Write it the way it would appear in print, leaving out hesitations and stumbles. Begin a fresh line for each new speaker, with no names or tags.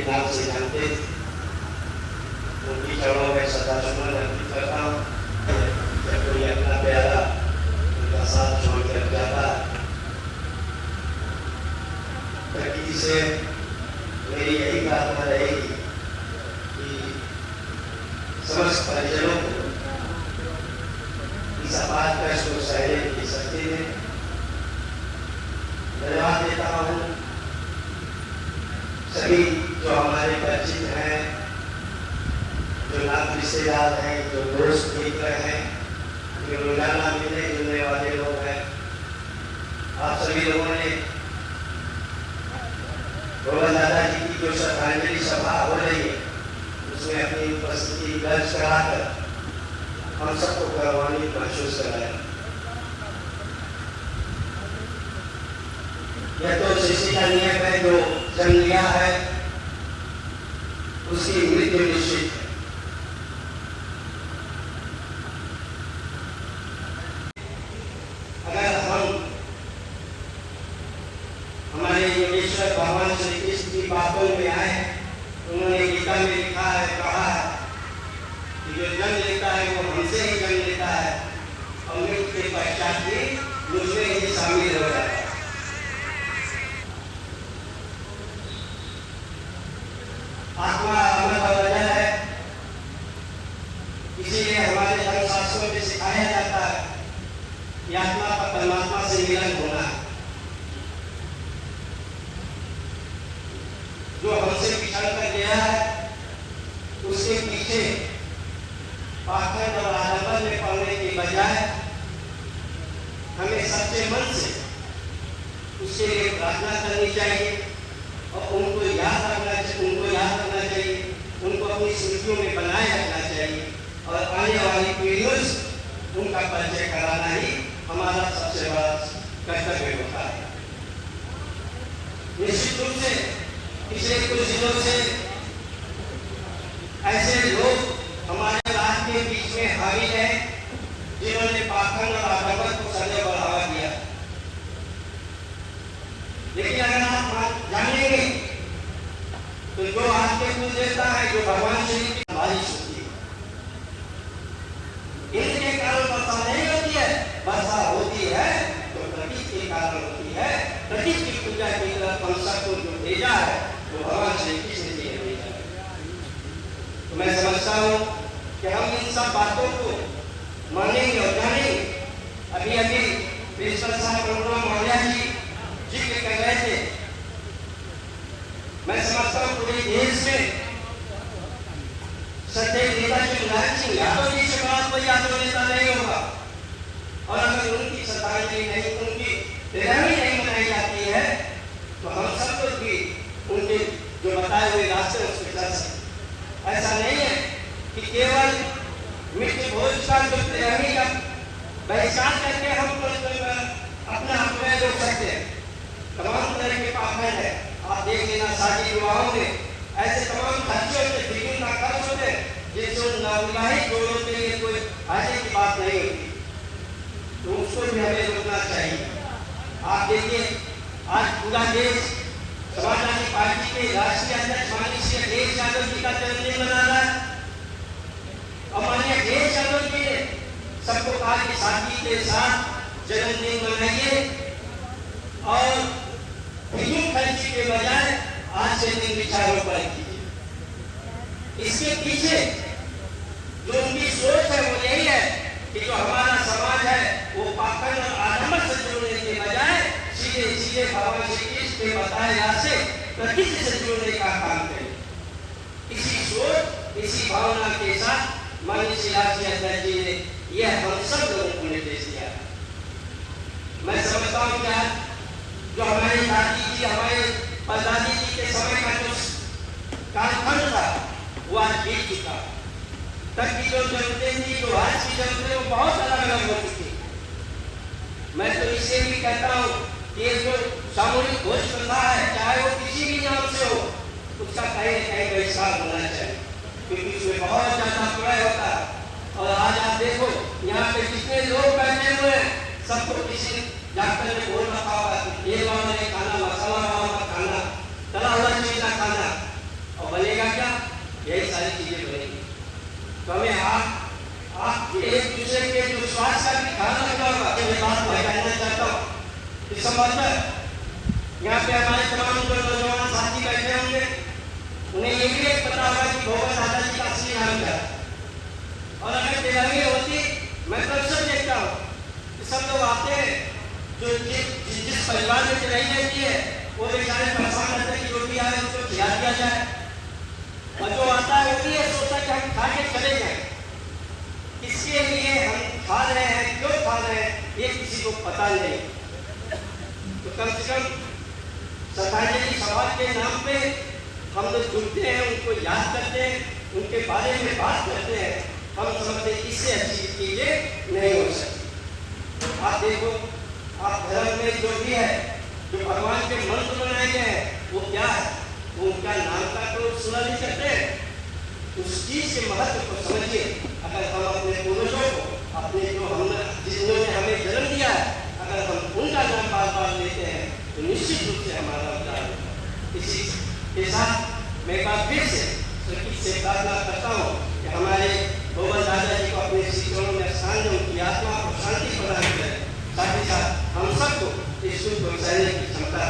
के नाम से जानते थे। उनकी चरणों में सदा सुमन अर्पित करता हूँ। जब कोई अपना प्यारा उनका साथ छोड़ कर जाता, प्रकृति से मेरी यही प्रार्थना रहेगी कि समस्त परिजनों को इस आपात कष्ट को सहने की शक्ति दें। धन्यवाद देता हूँ सभी जो हमारे परिचित हैं, जो नात रिश्तेदार हैं, जो दोस्त मित्र हैं, जो रोजाना मिलने जुलने वाले लोग हैं। आप सभी लोगों ने गोविंद दादाजी की जो श्रद्धांजलि सभा हो रही है उसमें अपनी उपस्थिति दर्ज कराकर हम सबको गौरवान्वित महसूस कराया। यह तो सृष्टि का नियम है, जो जन्म लिया है उसकी मृत्यु निश्चित है। अगर हम हमारे योगेश्वर भगवान श्री कृष्ण की बातों में आए, उन्होंने गीता में लिखा है, कहा है कि जो जन्म लेता है वो हमसे ही जन्म लेता है और मृत्यु के पश्चात भी मुझमें ही शामिल हो जाता है। आत्मा अमर और अजर है, इसीलिए हमारे धर्मशास्त्रों में सिखाया जाता है कि आत्मा का परमात्मा से मिलन होना है। जो हमसे पिछड़ कर गया है उसके पीछे पाखंड और आडंबर में पड़ने के बजाय हमें सच्चे मन से उसके लिए प्रार्थना करनी चाहिए और उनको याद रखना चाहिए, उनको अपनी स्मृतियों में बनाए रखना चाहिए और आने वाली पीढ़ियों से उनका परिचय कराना ही हमारा सबसे बड़ा कर्तव्य होता है। निश्चित रूप से पिछले कुछ दिनों से ऐसे लोग हमारे राज्य के बीच में हावी हैं जिन्होंने पाखंड और आडंबर को सदैव बढ़ावा दिया। लेकिन अगर आप जानेंगे तो जो आपके कुल देता है, जो भगवान श्री की बारिश होती है, इनके कारण वर्षा नहीं होती है। वर्षा होती है तो प्रकृति के कारण होती है। प्रकृति की पूजा की तरफ हम सबको जो भेजा है वो भगवान श्री कृष्ण जी ने भेजा है। तो मैं समझता हूँ कि हम इन सब बातों को मानेंगे और जानेंगे। अभी प्रिंसिपल साहब प्रोग्राम मौर्या जी जिक्र कर रहे थे। मैं समझता हूँ पूरे देश में सदैव नेताजी मुलायम सिंह यादव जी से बड़ा कोई यादव नेता नहीं होगा और अगर उनकी श्रद्धांजलि नहीं, उनकी तिरंगी नहीं मनाई जाती है तो हम सब लोग भी उनके जो बताए हुए रास्ते उस पर चल सकते। ऐसा नहीं है कि केवल मिट्टी भोज का जो तिरंगी का बहिष्कार करके हम अपना अपने रोक सकते हैं। तमाम तरह के पाखंड है। आप देख लेना शादी विवाहों में ऐसे तमाम खर्चे होते, द्विगुण का खर्च होते जिससे नवविवाहित जोड़ों के लिए कोई फायदे की बात नहीं होती, तो उसको भी हमें रोकना चाहिए। आप देखिए आज पूरा देश समाजवादी पार्टी के राष्ट्रीय अध्यक्ष माननीय श्री अखिलेश यादव जी का जन्मदिन मना रहा है और माननीय अखिलेश यादव जी ने सबको कहा कि साथी के साथ जन्मदिन मनाइए और फिजूल खर्ची के बजाय आज से दिन वृक्षारोपण कीजिए। इसके पीछे जो उनकी सोच है वो यही है कि जो हमारा समाज है वो पाखंड और आडंबर से जुड़ने के बजाय सीधे सीधे भगवान श्री कृष्ण के बताए रास्ते प्रकृति से जुड़ने का काम करें। इसी सोच, इसी भावना के साथ माननीय श्री राष्ट्रीय अध्यक्ष जी ने यह हम सब लोगों को निर्देश दिया। मैं समझता हूँ क्या जो हमारे दादी जी, हमारे परदादी जी के समय का जो कालखंड था वो आज बीत चुका। तब की जो जरूरतें थी, जो आज की जरूरतें, वो बहुत अलग अलग हो चुकी। मैं तो इससे भी कहता हूँ कि ये जो सामूहिक भोज प्रथा है, चाहे वो किसी भी नाम से हो, उसका कहीं न कहीं बहिष्कार होना चाहिए क्योंकि उसमें बहुत ज्यादा प्रय होता है। और आज आप देखो यहाँ पे कितने लोग बैठे हुए हैं, सबको किसी डॉक्टर ने बोल रखा होगा ये वाला ने खाना, मसाला वाला खाना, तला हुआ चीज का खाना को पता नहीं। तो कम से कम श्रद्धांजलि सभा के नाम पे हम लोग जुड़ते हैं, उनको याद करते हैं, उनके बारे में बात करते हैं। हम समझते हैं इससे अच्छी चीजें नहीं हो सकती। आप देखो, आप धर्म में जो भी है, जो भगवान के मंत्र बनाए गए हैं, वो क्या है? वो उनका नाम का तो सुना नहीं करते। उस चीज के महत्व को समझिए। अगर हम अपने पूर्वजों को, अपने जो हम जिन्होंने हमें जन्म दिया है, अगर हम उनका नाम बार बार लेते हैं तो निश्चित रूप से हमारा उद्धार होगा। इसी के साथ मैं एक बार फिर से प्रार्थना करता हूँ कि हमारे गोबर दादाजी को अपने शिक्षणों में स्थान दें, उनकी आत्मा को शांति प्रदान करें, साथ ही साथ हम सबको इस दुख को सहने की क्षमता